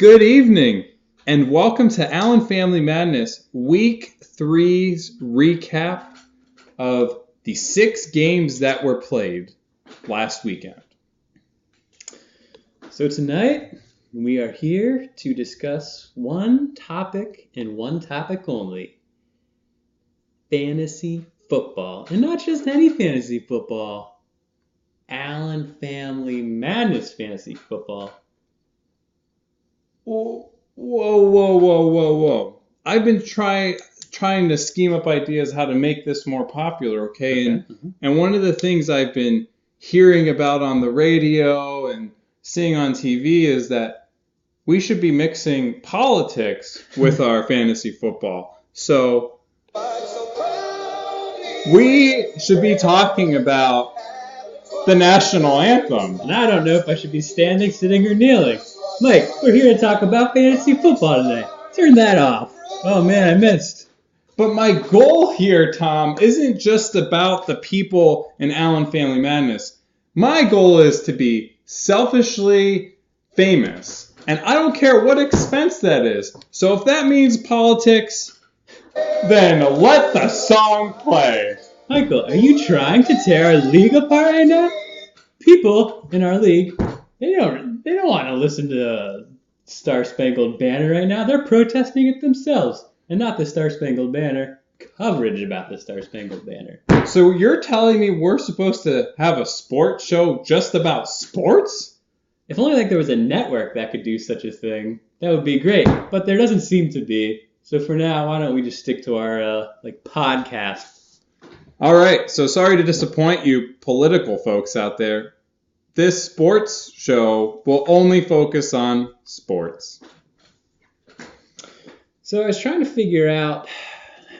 Good evening, and welcome to Allen Family Madness Week 3's recap of the 6 games that were played last weekend. So tonight, we are here to discuss one topic and one topic only. Fantasy football. And not just any fantasy football. Allen Family Madness fantasy football. Whoa. I've been trying to scheme up ideas how to make this more popular, okay? And one of the things I've been hearing about on the radio and seeing on TV is that we should be mixing politics with our fantasy football. So we should be talking about the national anthem. And I don't know if I should be standing, sitting, or kneeling. Mike, we're here to talk about fantasy football today. Turn that off. Oh man, I missed. But my goal here, Tom, isn't just about the people in Allen Family Madness. My goal is to be selfishly famous. And I don't care what expense that is. So if that means politics, then let the song play. Michael, are you trying to tear our league apart right now? People in our league, they don't want to listen to the Star Spangled Banner right now. They're protesting it themselves, and not the Star Spangled Banner. Coverage about the Star Spangled Banner. So you're telling me we're supposed to have a sports show just about sports? If only there was a network that could do such a thing, that would be great. But there doesn't seem to be. So for now, why don't we just stick to our podcast? All right. So sorry to disappoint you, political folks out there. This sports show will only focus on sports. So I was trying to figure out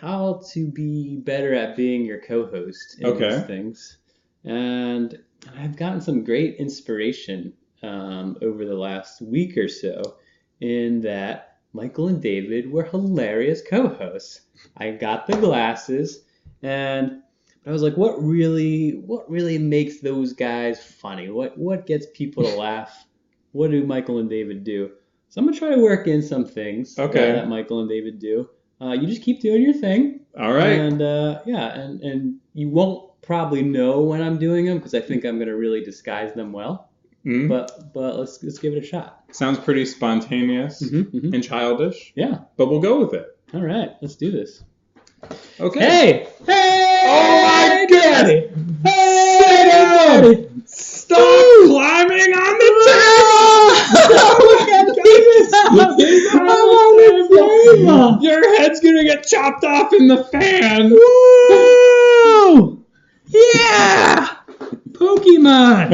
how to be better at being your co-host in these things. And I've gotten some great inspiration over the last week or so in that Michael and David were hilarious co-hosts. I got the glasses, and I was like, what really makes those guys funny? What gets people to laugh? What do Michael and David do? So I'm going to try to work in some things that Michael and David do. You just keep doing your thing. All right. And and you won't probably know when I'm doing them because I think I'm going to really disguise them well. Mm-hmm. But let's give it a shot. Sounds pretty spontaneous and childish. Yeah. But we'll go with it. All right. Let's do this. Okay. Hey! Oh my God! Hey! Stop climbing on the table! Your head's gonna get chopped off in the fan! Woo! Yeah! Pokemon!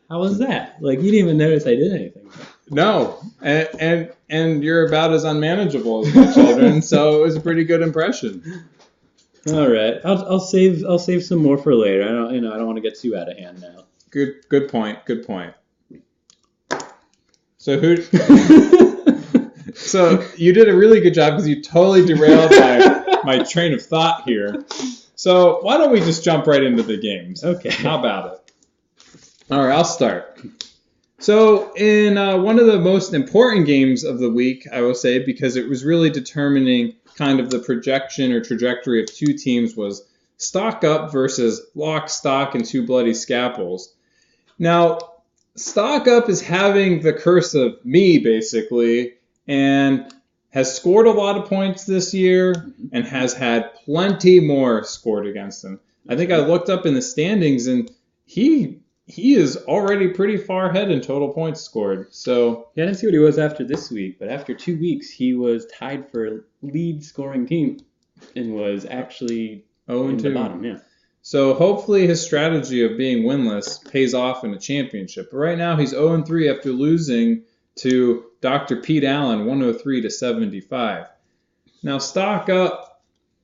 How was that? You didn't even notice I did anything. No, and you're about as unmanageable as my children, so it was a pretty good impression. All right, I'll save some more for later. I don't want to get too out of hand now. Good point. So So you did a really good job because you totally derailed my train of thought here. So why don't we just jump right into the games? Okay. How about it? All right, I'll start. So in one of the most important games of the week, I will say, because it was really determining kind of the projection or trajectory of two teams, was Stock Up versus Lock, Stock, and Two Bloody Scalpels. Now, Stock Up is having the curse of me, basically, and has scored a lot of points this year and has had plenty more scored against him. I think I looked up in the standings, and he is already pretty far ahead in total points scored. So yeah, I didn't see what he was after this week, but after 2 weeks, he was tied for lead scoring team and was actually 0-2 in the bottom. Yeah. So hopefully his strategy of being winless pays off in a championship. But right now he's 0-3 after losing to Dr. Pete Allen 103-75. Now Stock Up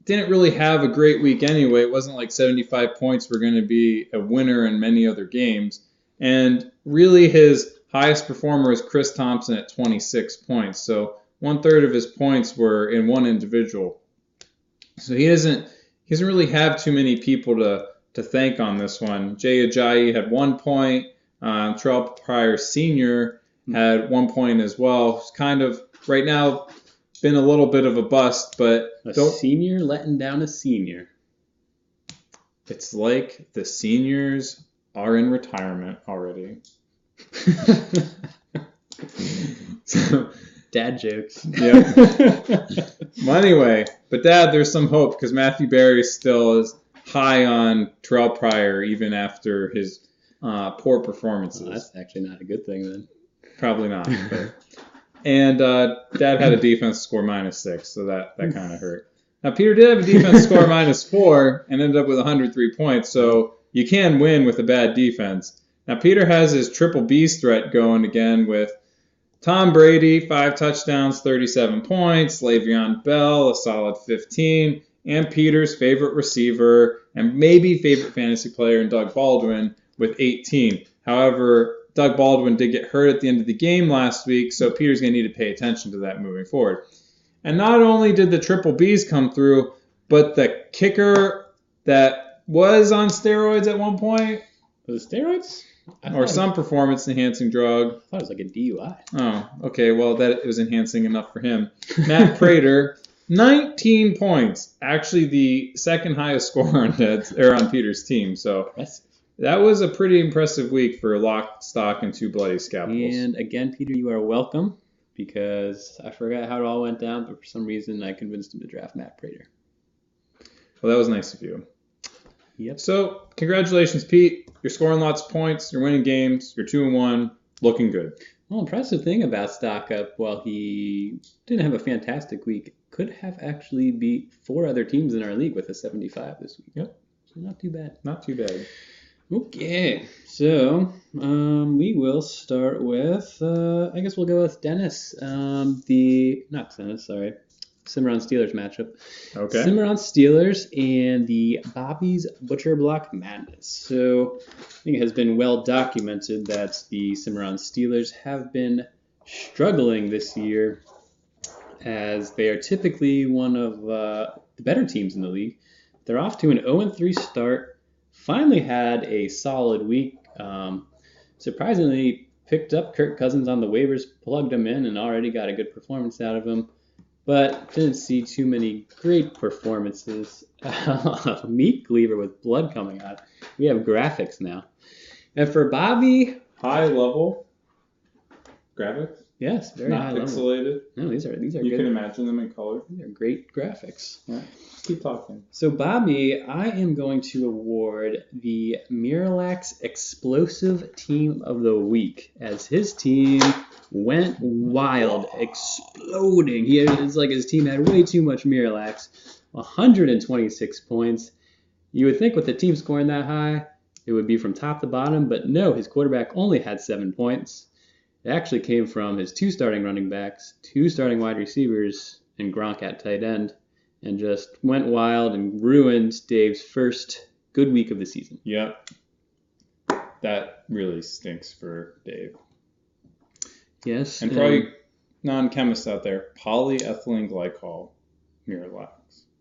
didn't really have a great week anyway. It wasn't like 75 points were going to be a winner in many other games. And really his highest performer is Chris Thompson at 26 points. So 1/3 of his points were in one individual. So he doesn't really have too many people to thank on this one. Jay Ajayi had 1 point. Terrell Pryor Sr. had 1 point as well. He's kind of, right now, been a little bit of a bust, but... senior letting down a senior. It's like the seniors are in retirement already. So, dad jokes. Yep. Well, anyway, but Dad, there's some hope because Matthew Berry still is high on Terrell Pryor even after his poor performances. Well, that's actually not a good thing then. Probably not. But. And Dad had a defense score -6, so that kind of hurt. Now, Peter did have a defense score -4 and ended up with 103 points, so you can win with a bad defense. Now, Peter has his triple B's threat going again with Tom Brady, 5 touchdowns, 37 points, Le'Veon Bell, a solid 15, and Peter's favorite receiver and maybe favorite fantasy player in Doug Baldwin with 18. However, Doug Baldwin did get hurt at the end of the game last week, so Peter's going to need to pay attention to that moving forward. And not only did the triple B's come through, but the kicker that was on steroids at one point. Was it steroids? Or some performance-enhancing drug. I thought it was like a DUI. Oh, okay. Well, that was enhancing enough for him. Matt Prater, 19 points. Actually, the second highest score on Peter's team. So that was a pretty impressive week for Lock, Stock, and 2 Bloody Scalpels. And again, Peter, you are welcome because I forgot how it all went down, but for some reason I convinced him to draft Matt Prater. Well, that was nice of you. Yep. So, congratulations, Pete. You're scoring lots of points. You're winning games. You're 2-1. Looking good. Well, impressive thing about Stock Up, while he didn't have a fantastic week, could have actually beat 4 other teams in our league with a 75 this week. Yep. So not too bad. Not too bad. Okay. So, we will start with, I guess we'll go with Dennis. Cimarron Steelers matchup. Okay. Cimarron Steelers and the Bobby's Butcher Block Madness. So I think it has been well documented that the Cimarron Steelers have been struggling this year as they are typically one of the better teams in the league. They're off to an 0-3 start. Finally had a solid week. Surprisingly picked up Kirk Cousins on the waivers, plugged him in, and already got a good performance out of him. But didn't see too many great performances. Meat cleaver with blood coming out. We have graphics now. And for Bobby... High level graphics? Yes, very high level. Not pixelated? No, these are You good. can imagine them in color? These are great graphics. Yeah. Keep talking. So Bobby, I am going to award the Miralax Explosive Team of the Week as his team went wild, exploding. It's like his team had way too much Miralax. 126 points. You would think with the team scoring that high, it would be from top to bottom, but no, his quarterback only had 7 points. It actually came from his 2 starting running backs, 2 starting wide receivers, and Gronk at tight end, and just went wild and ruined Dave's first good week of the season. Yep. That really stinks for Dave. Yes. And for all you non-chemists out there, polyethylene glycol, Miralax.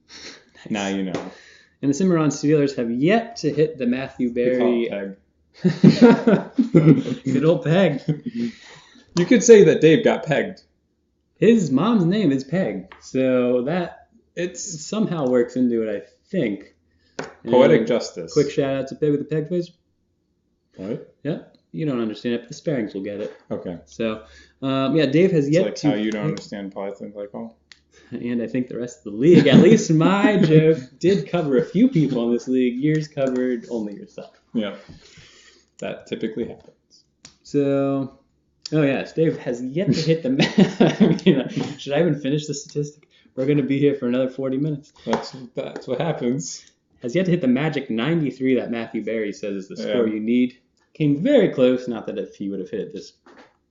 Nice. Now you know. And the Cimarron Steelers have yet to hit the Matthew Berry. Peg. Good old Peg. You could say that Dave got pegged. His mom's name is Peg, so that it somehow works into it, I think. Poetic justice. Quick shout out to Peg with the Peg face. What? Yep. You don't understand it, but the Sparings will get it. Okay. So, Dave has yet to... It's like how you don't understand polyethylene glycol. And I think the rest of the league, at least my joke, did cover a few people in this league. Yours covered only yourself. Yeah. That typically happens. So, yes, Dave has yet to hit the... should I even finish the statistic? We're going to be here for another 40 minutes. That's what happens. Has yet to hit the magic 93 that Matthew Berry says is the score you need. Came very close. Not that if he would have hit it this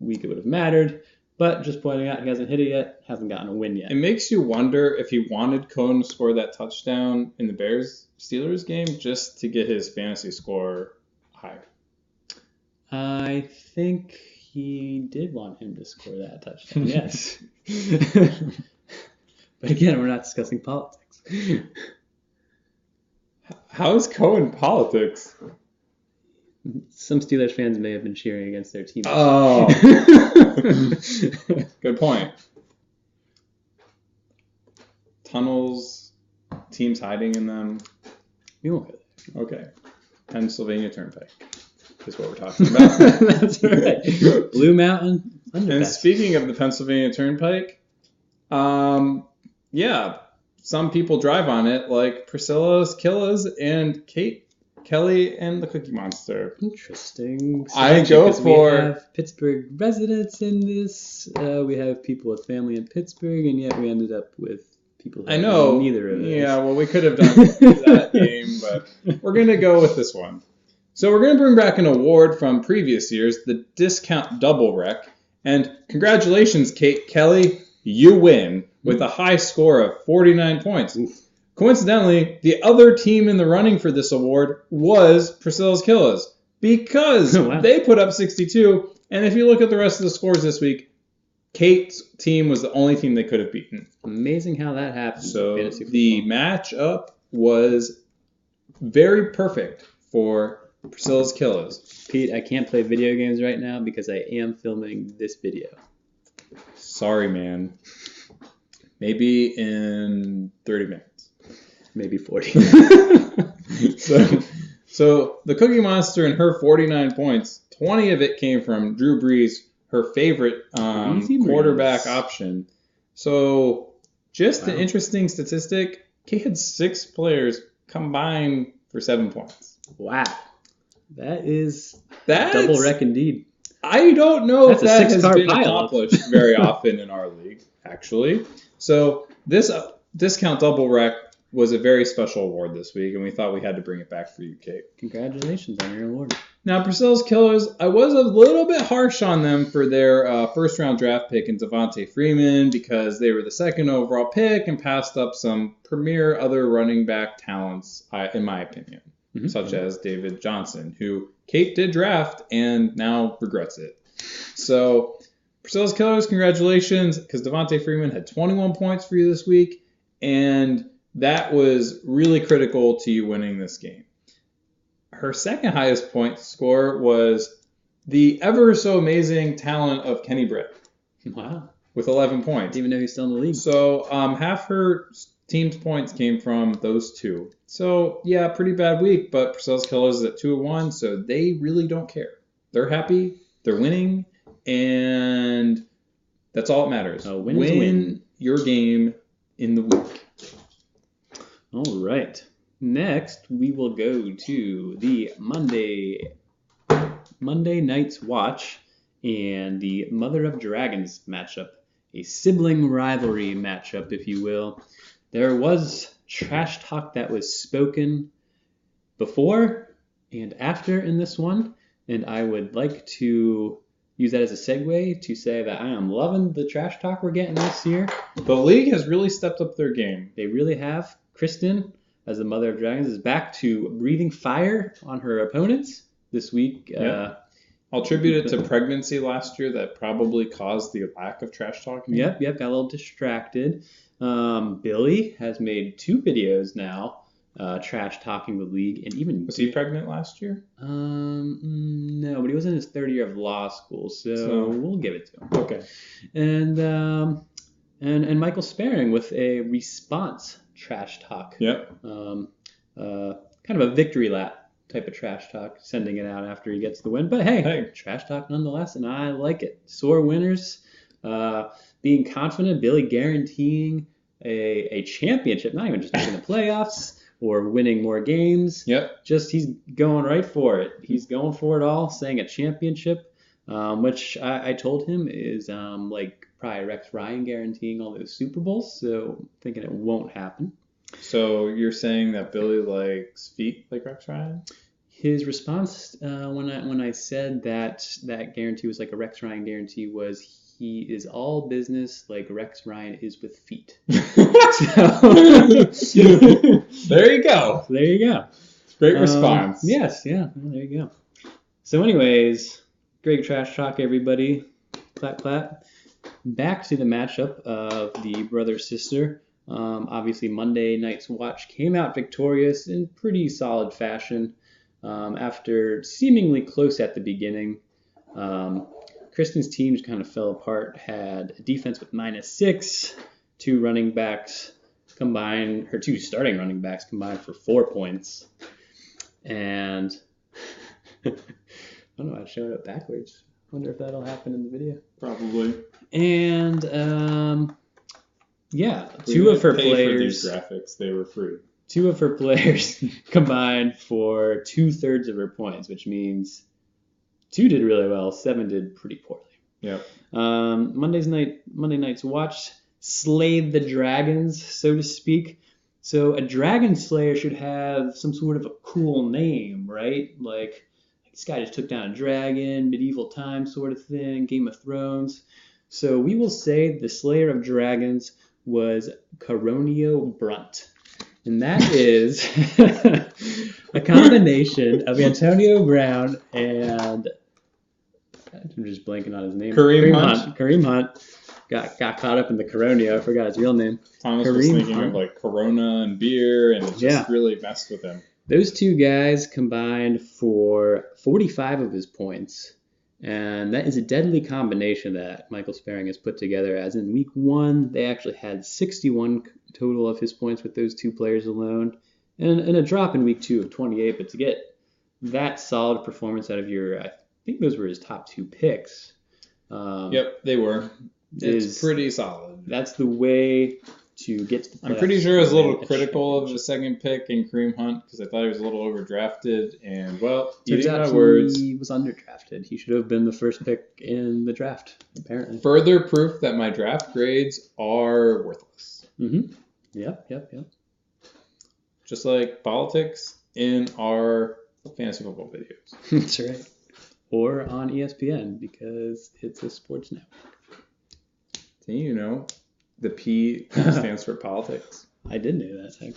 week, it would have mattered. But just pointing out, he hasn't hit it yet, hasn't gotten a win yet. It makes you wonder if he wanted Cohen to score that touchdown in the Bears-Steelers game just to get his fantasy score higher. I think he did want him to score that touchdown, yes. But again, we're not discussing politics. How is Cohen politics? Some Steelers fans may have been cheering against their team. Oh. Good point. Tunnels, teams hiding in them. We won't go there. Okay. Pennsylvania Turnpike is what we're talking about. That's right. Blue Mountain Underpass. And speaking of the Pennsylvania Turnpike, yeah, some people drive on it, like Priscilla's Killas and Kate Kelly and the Cookie Monster. Interesting. I go for... We have Pittsburgh residents in this. We have people with family in Pittsburgh, and yet we ended up with people who I know. Neither of those. Yeah, well, we could have done that game, but we're going to go with this one. So we're going to bring back an award from previous years, the Discount Double Rec. And congratulations, Kate Kelly. You win with a high score of 49 points. Oof. Coincidentally, the other team in the running for this award was Priscilla's Killas because they put up 62. And if you look at the rest of the scores this week, Kate's team was the only team they could have beaten. Amazing how that happened. So the matchup was very perfect for Priscilla's Killas. Pete, I can't play video games right now because I am filming this video. Sorry, man. Maybe in 30 minutes. Maybe 40. So the Cookie Monster and her 49 points, 20 of it came from Drew Brees, her favorite quarterback option. So just an interesting statistic, Kate had 6 players combined for 7 points. Wow. That's double wreck indeed. I don't know if that has been accomplished very often in our league, actually. So this Discount Double Wreck was a very special award this week, and we thought we had to bring it back for you, Kate. Congratulations on your award. Now, Priscilla's Killers, I was a little bit harsh on them for their first-round draft pick in Devontae Freeman because they were the second overall pick and passed up some premier other running back talents, in my opinion, such as David Johnson, who Kate did draft and now regrets it. So, Priscilla's Killers, congratulations, because Devontae Freeman had 21 points for you this week, and that was really critical to you winning this game. Her second highest point score was the ever so amazing talent of Kenny Britt. Wow. With 11 points. Even though he's still in the league. So half her team's points came from those two. So, yeah, pretty bad week, but Priscilla's Killers is at 2-1, so they really don't care. They're happy, they're winning, and that's all that matters. Win your game in the week. All right. Next, we will go to the Monday Night's Watch and the Mother of Dragons matchup, a sibling rivalry matchup, if you will. There was trash talk that was spoken before and after in this one, and I would like to use that as a segue to say that I am loving the trash talk we're getting this year. The league has really stepped up their game. They really have. Kristen, as the Mother of Dragons, is back to breathing fire on her opponents this week. Yep. I'll attribute it to pregnancy last year that probably caused the lack of trash talking. Yep, got a little distracted. Billy has made 2 videos now trash talking the league, and even was he pregnant last year? No, but he was in his 3rd year of law school, so we'll give it to him. Okay. And Michael Sparing with a response trash talk. Yep. Kind of a victory lap type of trash talk, sending it out after he gets the win. But hey, trash talk nonetheless, and I like it. Sore winners, being confident, Billy guaranteeing a championship, not even just making the playoffs or winning more games. Yep. Just he's going right for it. He's going for it all, saying a championship, which I told him is like probably Rex Ryan guaranteeing all those Super Bowls, so thinking it won't happen. So you're saying that Billy likes feet like Rex Ryan? His response when I said that guarantee was like a Rex Ryan guarantee was he is all business like Rex Ryan is with feet. There you go. There you go. Great response. Yes, yeah. Well, there you go. So anyways, great trash talk, everybody. Clap, clap. Back to the matchup of the brother-sister. Obviously, Monday Night's Watch came out victorious in pretty solid fashion. After seemingly close at the beginning, Kristen's team kind of fell apart, had a defense with -6, two starting running backs combined for 4 points. And I don't know, I showed it backwards. I wonder if that'll happen in the video. Probably. And two of her players. For these graphics, they were free. Two of her players combined for 2/3 of her points, which means 2 did really well, 7 did pretty poorly. Yep. Monday night's watch slayed the dragons, so to speak. So a dragon slayer should have some sort of a cool name, right? Like this guy just took down a dragon, medieval times sort of thing, Game of Thrones. So we will say the slayer of dragons was Caronio Brunt. And that is a combination of Antonio Brown and I'm just blanking on his name. Kareem Hunt. Kareem Hunt got caught up in the Caronio. I forgot his real name. Thomas was thinking of like Corona and beer, and it just really messed with him. Those two guys combined for 45 of his points. And that is a deadly combination that Michael Sparring has put together. As in week 1, they actually had 61 total of his points with those two players alone. And a drop in week 2 of 28. But to get that solid performance out of I think those were his top 2 picks. Yep, they were. It's pretty solid. That's the way to get to the playoffs. I'm pretty sure I was a little critical of the second pick in Kareem Hunt because I thought he was a little overdrafted. And, well, eating my words. He was underdrafted. He should have been the first pick in the draft, apparently. Further proof that my draft grades are worthless. Mm-hmm. Yep. Just like politics in our fantasy football videos. That's right. Or on ESPN because it's a sports network. Do you know the P stands for politics? I did know that, actually.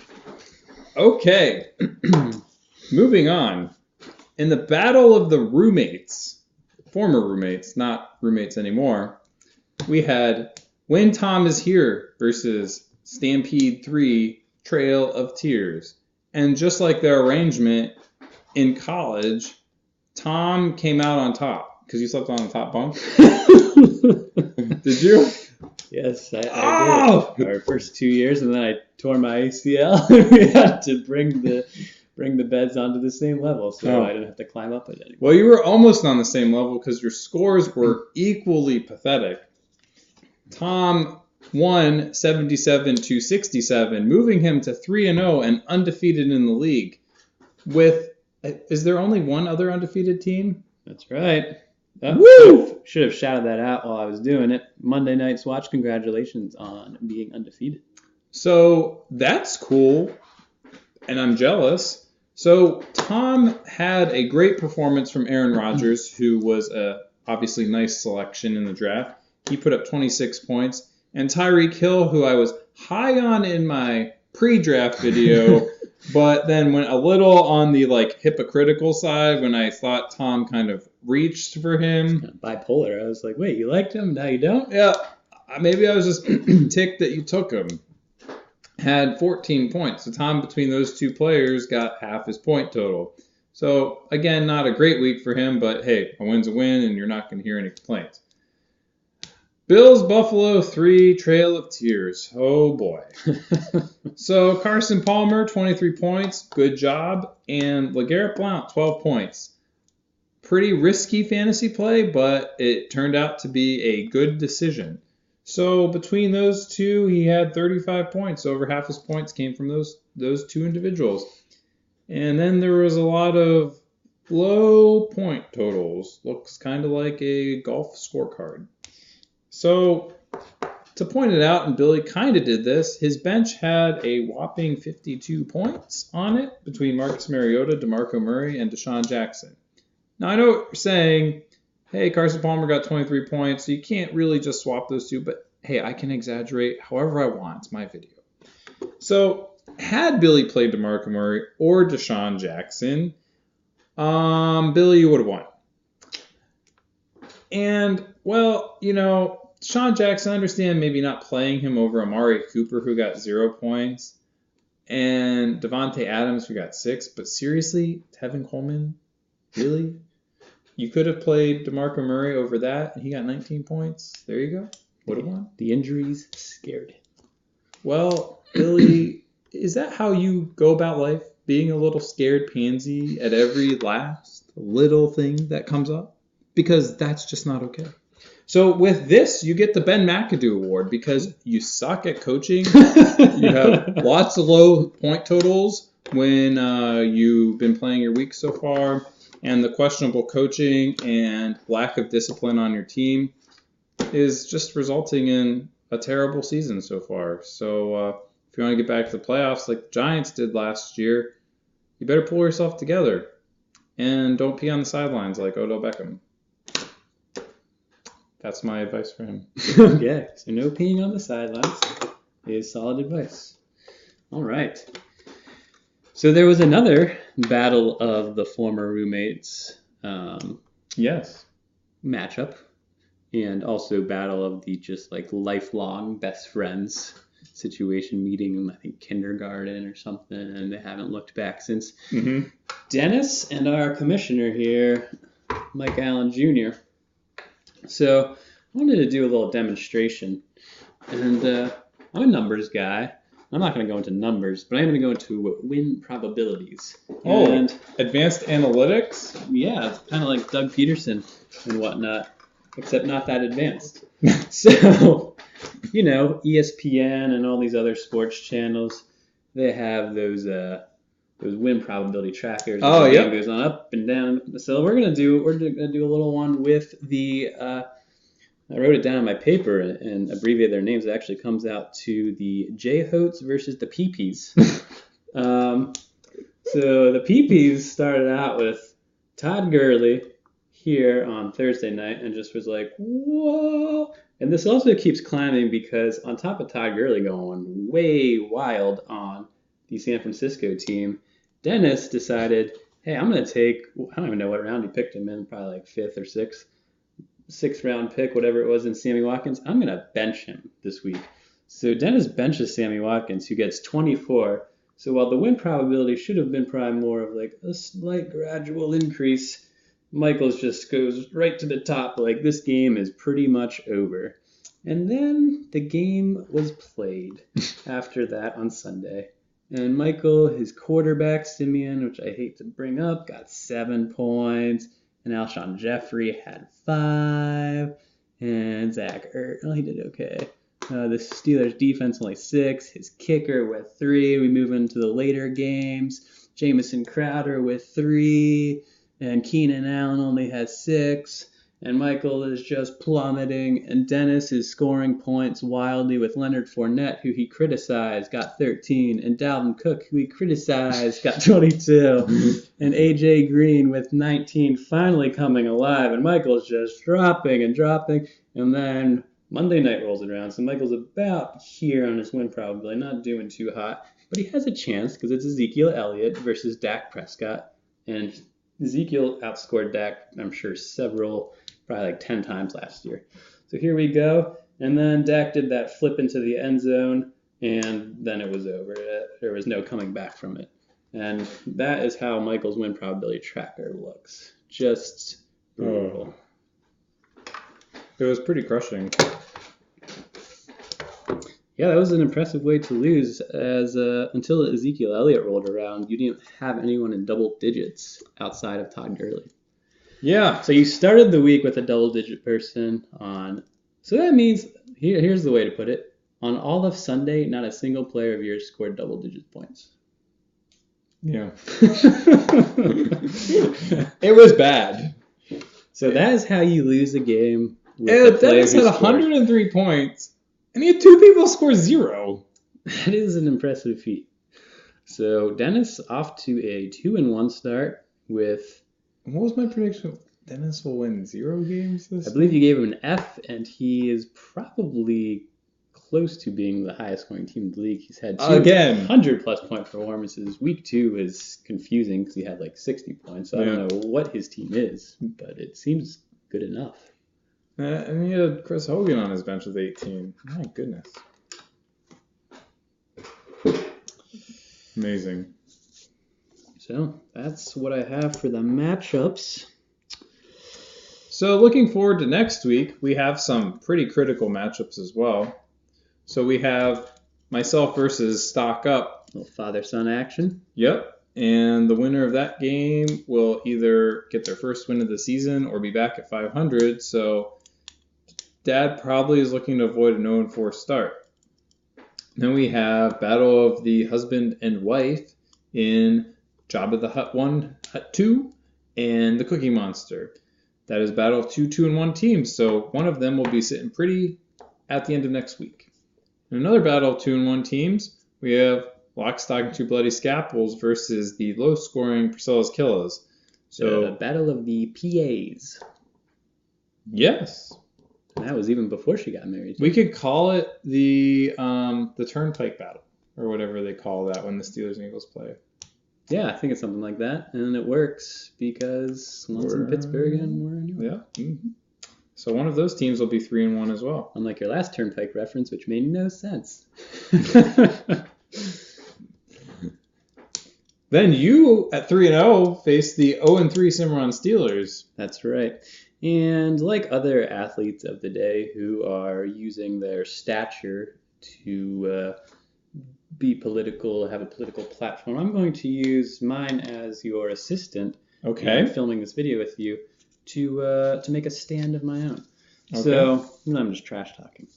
Okay. Moving on. In the battle of the roommates, former roommates, not roommates anymore, we had When Tom Is Here versus Stampede 3 Trail of Tears. And just like their arrangement in college, Tom came out on top because you slept on the top bunk. Did you? Yes, I did. Our first 2 years, and then I tore my ACL. We had to bring the beds onto the same level, so I didn't have to climb up it anymore. Well, you were almost on the same level because your scores were equally pathetic. Tom won 77-67, moving him to 3-0 and undefeated in the league. Is there only one other undefeated team? That's right. Woo! Should have shouted that out while I was doing it. Monday Night's Watch, congratulations on being undefeated. So that's cool, and I'm jealous. So Tom had a great performance from Aaron Rodgers, who was a obviously nice selection in the draft. He put up 26 points. And Tyreek Hill, who I was high on in my pre-draft video, but then went a little on the hypocritical side when I thought Tom kind of reached for him. Kind of bipolar. I was like, wait, you liked him? Now you don't? Yeah. Maybe I was just ticked that you took him. Had 14 points. So Tom, between those two players, got half his point total. So, again, not a great week for him, but hey, a win's a win, and you're not going to hear any complaints. Bills Buffalo 3 Trail of Tears. Oh boy. So Carson Palmer 23 points, good job, and LeGarrette Blount 12 points. Pretty risky fantasy play, but it turned out to be a good decision. So between those two, he had 35 points. Over half his points came from those two individuals. And then there was a lot of low point totals. Looks kind of like a golf scorecard. So, to point it out, and Billy kind of did this, his bench had a whopping 52 points on it between Marcus Mariota, DeMarco Murray, and Deshaun Jackson. Now, I know what you're saying, hey, Carson Palmer got 23 points, so you can't really just swap those two, but hey, I can exaggerate however I want. It's my video. So, had Billy played DeMarco Murray or Deshaun Jackson, Billy, you would have won. And, well, Deshaun Jackson, I understand maybe not playing him over Amari Cooper, who got 0 points. And Devontae Adams, we got 6. But seriously, Tevin Coleman, really? You could have played DeMarco Murray over that, and he got 19 points. There you go. Would have won. The injuries scared him. Well, Billy, is that how you go about life? Being a little scared pansy at every last little thing that comes up? Because that's just not okay. So with this, you get the Ben McAdoo Award because you suck at coaching. You have lots of low point totals when you've been playing your week so far. And the questionable coaching and lack of discipline on your team is just resulting in a terrible season so far. So if you want to get back to the playoffs like the Giants did last year, you better pull yourself together. And don't pee on the sidelines like Odell Beckham. That's my advice for him. Okay, so no peeing on the sidelines is solid advice. All right. So there was another battle of the former roommates Yes. matchup, and also battle of the just like lifelong best friends situation, meeting in I think kindergarten or something, and they haven't looked back since. Mm-hmm. Dennis and our commissioner here, Mike Allen Jr. So I wanted to do a little demonstration, and I'm a numbers guy. I'm not going to go into numbers, but I'm going to go into win probabilities. Oh, and advanced analytics? yeah, it's kind of like Doug Peterson and whatnot, except not that advanced. So, ESPN and all these other sports channels, they have those win probability trackers. Oh, yeah. yeah. The game goes on up and down. So we're gonna do a little one with the. I wrote it down on my paper and abbreviated their names. It actually comes out to the Jayhawks versus the Peepees. So the Peepees started out with Todd Gurley here on Thursday night and just was like, whoa. And this also keeps climbing because on top of Todd Gurley going way wild on the San Francisco team, Dennis decided, hey, I'm going to take, I don't even know what round he picked him in, probably like 5th or 6th round pick, whatever it was in Sammy Watkins. I'm going to bench him this week. So Dennis benches Sammy Watkins, who gets 24. So while the win probability should have been probably more of like a slight gradual increase, Michaels just goes right to the top, like this game is pretty much over. And then the game was played after that on Sunday. And Michael, his quarterback, Simeon, which I hate to bring up, got 7 points. And Alshon Jeffrey had 5. And Zach Ertz, he did okay. The Steelers defense only 6. His kicker with 3. We move into the later games. Jamison Crowder with 3. And Keenan Allen only has 6. And Michael is just plummeting. And Dennis is scoring points wildly with Leonard Fournette, who he criticized, got 13. And Dalvin Cook, who he criticized, got 22. And A.J. Green with 19 finally coming alive. And Michael's just dropping and dropping. And then Monday night rolls around. So Michael's about here on his win probability, not doing too hot. But he has a chance because it's Ezekiel Elliott versus Dak Prescott. And Ezekiel outscored Dak, I'm sure, probably like 10 times last year. So here we go. And then Dak did that flip into the end zone, and then it was over. There was no coming back from it. And that is how Michael's win probability tracker looks. Just brutal. It was pretty crushing. Yeah, that was an impressive way to lose, as until Ezekiel Elliott rolled around, you didn't have anyone in double digits outside of Todd Gurley. Yeah. So you started the week with a double-digit person on. So that means, here's the way to put it. On all of Sunday, not a single player of yours scored double-digit points. Yeah. It was bad. So that is how you lose a game. Dennis had 103 points, and he had 2 people score 0. That is an impressive feat. So Dennis off to a 2-1 start with. What was my prediction? Dennis will win 0 games this I believe you gave him an F, and he is probably close to being the highest scoring team in the league. He's had 100-plus point performances. Week 2 is confusing because he had like 60 points. So I don't know what his team is, but it seems good enough. And he had Chris Hogan on his bench with 18. My goodness. Amazing. So that's what I have for the matchups. So looking forward to next week, we have some pretty critical matchups as well. So we have myself versus Stock Up. A little father-son action. Yep. And the winner of that game will either get their first win of the season or be back at 500. So Dad probably is looking to avoid an 0-4 start. Then we have Battle of the Husband and Wife in Jabba the Hutt 1, Hutt 2, and the Cookie Monster. That is battle of 2 2-1 teams. So one of them will be sitting pretty at the end of next week. In another battle of 2-1 teams, we have Lock, Stock, and 2 Bloody Scalpels versus the low-scoring Priscilla's Killas. So the Battle of the PAs. Yes. And that was even before she got married. We could call it the Turnpike Battle, or whatever they call that when the Steelers and Eagles play. Yeah, I think it's something like that. And it works because one's in Pittsburgh and we're in New York. Yeah. Mm-hmm. So one of those teams will be 3-1 as well. Unlike your last Turnpike reference, which made no sense. Then you, at 3-0, face the 0-3 Cimarron Steelers. That's right. And like other athletes of the day who are using their stature to be political, have a political platform, I'm going to use mine as your assistant. Okay. I'm filming this video with you to make a stand of my own. Okay. So I'm just trash talking.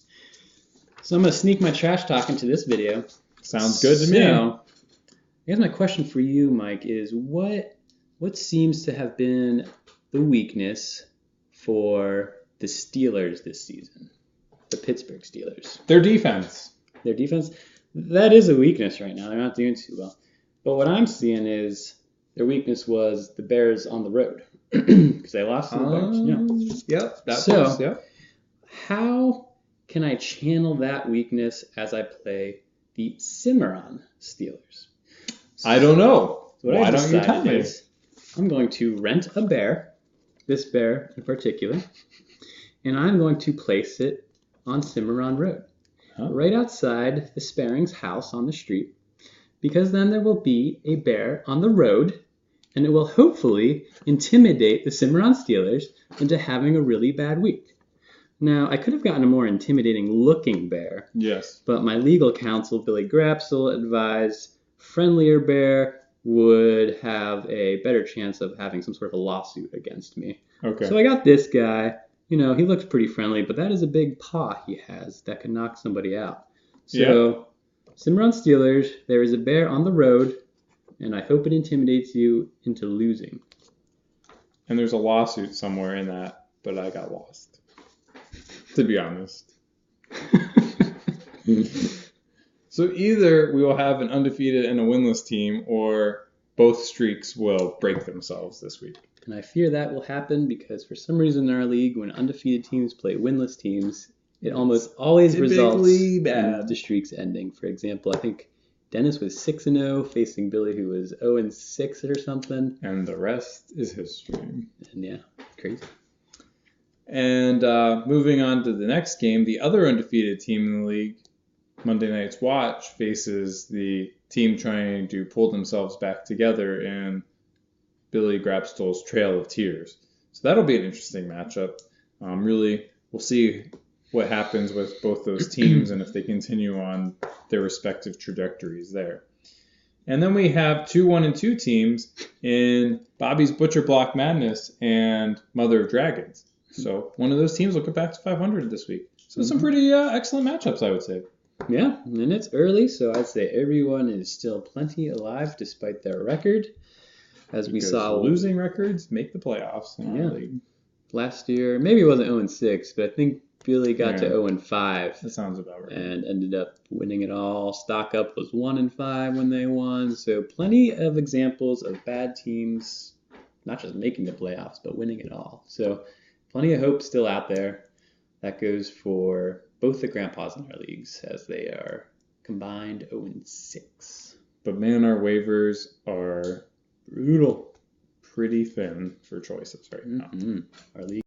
So I'm going to sneak my trash talk into this video. Sounds good to me. I guess my question for you, Mike, is what seems to have been the weakness for the Steelers this season? The Pittsburgh Steelers. Their defense. Their defense? That is a weakness right now. They're not doing too well. But what I'm seeing is their weakness was the Bears on the road. Because they lost to the Bears. Yeah. Yep. Yep. How can I channel that weakness as I play the Cimarron Steelers? I don't know. So Why don't you tell me? I'm going to rent a bear, this bear in particular, and I'm going to place it on Cimarron Road, right outside the Sparring's house on the street, because then there will be a bear on the road, and it will hopefully intimidate the Cimarron Steelers into having a really bad week. Now, I could have gotten a more intimidating looking bear. Yes. But my legal counsel, Billy Grapsel, advised friendlier bear would have a better chance of having some sort of a lawsuit against me. Okay. So I got this guy. He looks pretty friendly, but that is a big paw he has that could knock somebody out. So, Cimarron Steelers, there is a bear on the road, and I hope it intimidates you into losing. And there's a lawsuit somewhere in that, but I got lost, to be honest. So either we will have an undefeated and a winless team, or both streaks will break themselves this week. And I fear that will happen because for some reason in our league, when undefeated teams play winless teams, it almost always results in the streaks ending. For example, I think Dennis was 6-0 facing Billy, who was 0-6 or something. And the rest is history. And yeah, crazy. And moving on to the next game, the other undefeated team in the league, Monday Night's Watch, faces the team trying to pull themselves back together in Billy Grapstel's Trail of Tears. So that'll be an interesting matchup. Really, we'll see what happens with both those teams and if they continue on their respective trajectories there. And then we have 2-1-2 teams in Bobby's Butcher Block Madness and Mother of Dragons. So one of those teams will get back to 500 this week. So some pretty excellent matchups, I would say. Yeah, and it's early, so I'd say everyone is still plenty alive despite their record. As we saw, losing records make the playoffs in our league. Last year, maybe it wasn't 0-6, but I think Billy got to 0-5. That sounds about right. And ended up winning it all. Stock Up was 1-5 when they won. So plenty of examples of bad teams, not just making the playoffs, but winning it all. So plenty of hope still out there. That goes for both the grandpas in our leagues, as they are combined 0-6. But man, our waivers are brutal. Pretty thin for choices right now. Our league